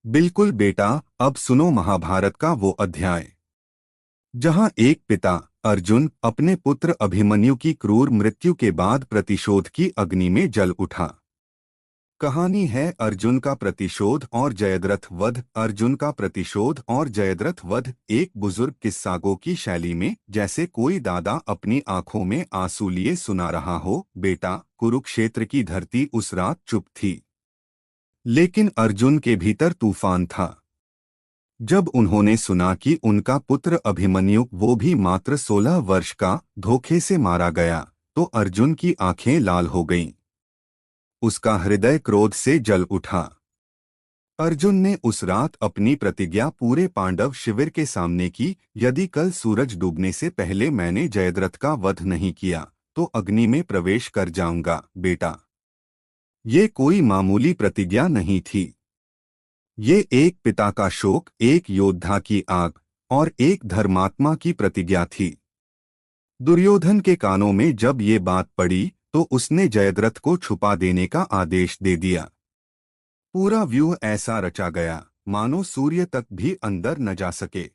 बिल्कुल बेटा, अब सुनो महाभारत का वो अध्याय जहां एक पिता अर्जुन अपने पुत्र अभिमन्यु की क्रूर मृत्यु के बाद प्रतिशोध की अग्नि में जल उठा। कहानी है अर्जुन का प्रतिशोध और जयद्रथ वध। अर्जुन का प्रतिशोध और जयद्रथ वध एक बुजुर्ग किस्सागो की शैली में, जैसे कोई दादा अपनी आंखों में आंसू लिए सुना रहा हो। बेटा, कुरुक्षेत्र की धरती उस रात चुप थी, लेकिन अर्जुन के भीतर तूफान था। जब उन्होंने सुना कि उनका पुत्र अभिमन्यु, वो भी मात्र 16 वर्ष का, धोखे से मारा गया, तो अर्जुन की आंखें लाल हो गईं। उसका हृदय क्रोध से जल उठा। अर्जुन ने उस रात अपनी प्रतिज्ञा पूरे पांडव शिविर के सामने की, यदि कल सूरज डूबने से पहले मैंने जयद्रथ का वध नहीं किया तो अग्नि में प्रवेश कर जाऊंगा। बेटा, ये कोई मामूली प्रतिज्ञा नहीं थी। ये एक पिता का शोक, एक योद्धा की आग और एक धर्मात्मा की प्रतिज्ञा थी। दुर्योधन के कानों में जब ये बात पड़ी तो उसने जयद्रथ को छुपा देने का आदेश दे दिया। पूरा व्यूह ऐसा रचा गया मानो सूर्य तक भी अंदर न जा सके।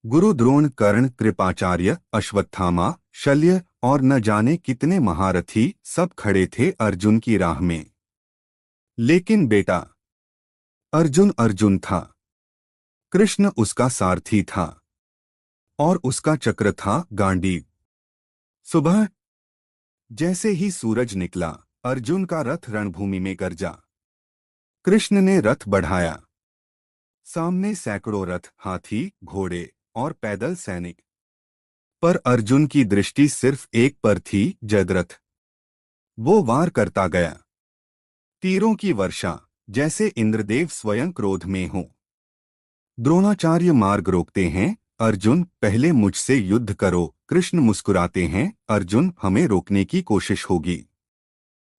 गुरु द्रोण, कर्ण, कृपाचार्य, अश्वत्थामा, शल्य और न जाने कितने महारथी सब खड़े थे अर्जुन की राह में। लेकिन बेटा, अर्जुन अर्जुन था। कृष्ण उसका सारथी था और उसका चक्र था गांडीव। सुबह जैसे ही सूरज निकला, अर्जुन का रथ रणभूमि में गरजा। कृष्ण ने रथ बढ़ाया। सामने सैकड़ों रथ, हाथी, घोड़े और पैदल सैनिक। पर अर्जुन की दृष्टि सिर्फ एक पर थी, जयद्रथ। वो वार करता गया, तीरों की वर्षा, जैसे इंद्रदेव स्वयं क्रोध में हो। द्रोणाचार्य मार्ग रोकते हैं, अर्जुन पहले मुझसे युद्ध करो। कृष्ण मुस्कुराते हैं, अर्जुन हमें रोकने की कोशिश होगी,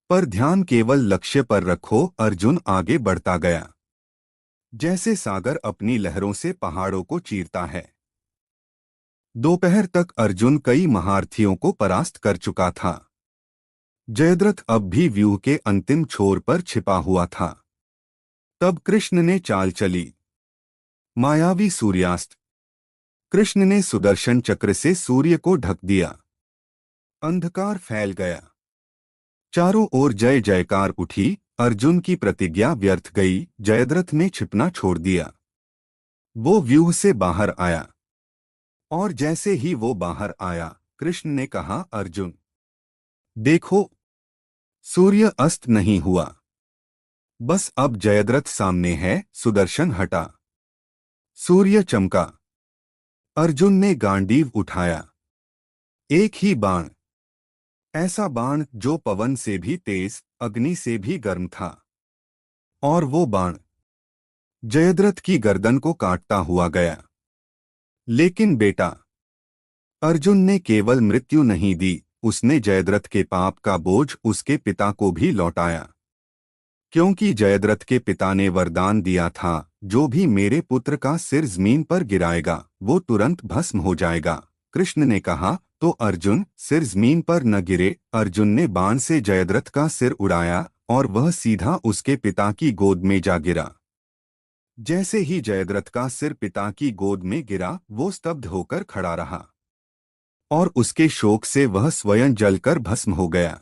पर ध्यान केवल लक्ष्य पर रखो। अर्जुन आगे बढ़ता गया, जैसे सागर अपनी लहरों से पहाड़ों को चीरता है। दोपहर तक अर्जुन कई महारथियों को परास्त कर चुका था। जयद्रथ अब भी व्यूह के अंतिम छोर पर छिपा हुआ था। तब कृष्ण ने चाल चली, मायावी सूर्यास्त। कृष्ण ने सुदर्शन चक्र से सूर्य को ढक दिया। अंधकार फैल गया, चारों ओर जय जयकार उठी। अर्जुन की प्रतिज्ञा व्यर्थ गई। जयद्रथ ने छिपना छोड़ दिया। वो व्यूह से बाहर आया, और जैसे ही वो बाहर आया, कृष्ण ने कहा, अर्जुन देखो, सूर्य अस्त नहीं हुआ, बस अब जयद्रथ सामने है। सुदर्शन हटा, सूर्य चमका। अर्जुन ने गांडीव उठाया। एक ही बाण, ऐसा बाण जो पवन से भी तेज, अग्नि से भी गर्म था। और वो बाण जयद्रथ की गर्दन को काटता हुआ गया। लेकिन बेटा, अर्जुन ने केवल मृत्यु नहीं दी, उसने जयद्रथ के पाप का बोझ उसके पिता को भी लौटाया। क्योंकि जयद्रथ के पिता ने वरदान दिया था, जो भी मेरे पुत्र का सिर जमीन पर गिराएगा वो तुरंत भस्म हो जाएगा। कृष्ण ने कहा, तो अर्जुन सिर जमीन पर न गिरे। अर्जुन ने बाण से जयद्रथ का सिर उड़ाया और वह सीधा उसके पिता की गोद में जा गिरा। जैसे ही जयद्रथ का सिर पिता की गोद में गिरा, वो स्तब्ध होकर खड़ा रहा और उसके शोक से वह स्वयं जलकर भस्म हो गया।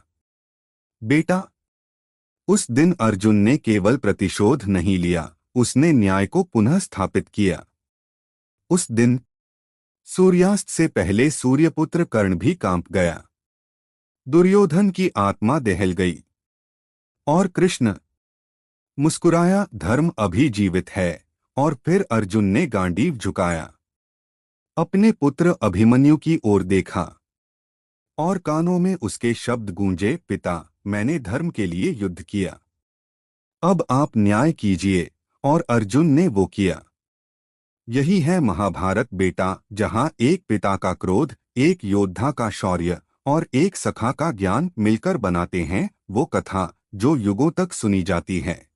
बेटा, उस दिन अर्जुन ने केवल प्रतिशोध नहीं लिया, उसने न्याय को पुनः स्थापित किया। उस दिन सूर्यास्त से पहले सूर्यपुत्र कर्ण भी कांप गया। दुर्योधन की आत्मा दहल गई और कृष्ण मुस्कुराया, धर्म अभी जीवित है। और फिर अर्जुन ने गांडीव झुकाया, अपने पुत्र अभिमन्यु की ओर देखा और कानों में उसके शब्द गूंजे, पिता, मैंने धर्म के लिए युद्ध किया, अब आप न्याय कीजिए। और अर्जुन ने वो किया। यही है महाभारत बेटा, जहां एक पिता का क्रोध, एक योद्धा का शौर्य और एक सखा का ज्ञान मिलकर बनाते हैं वो कथा जो युगों तक सुनी जाती है।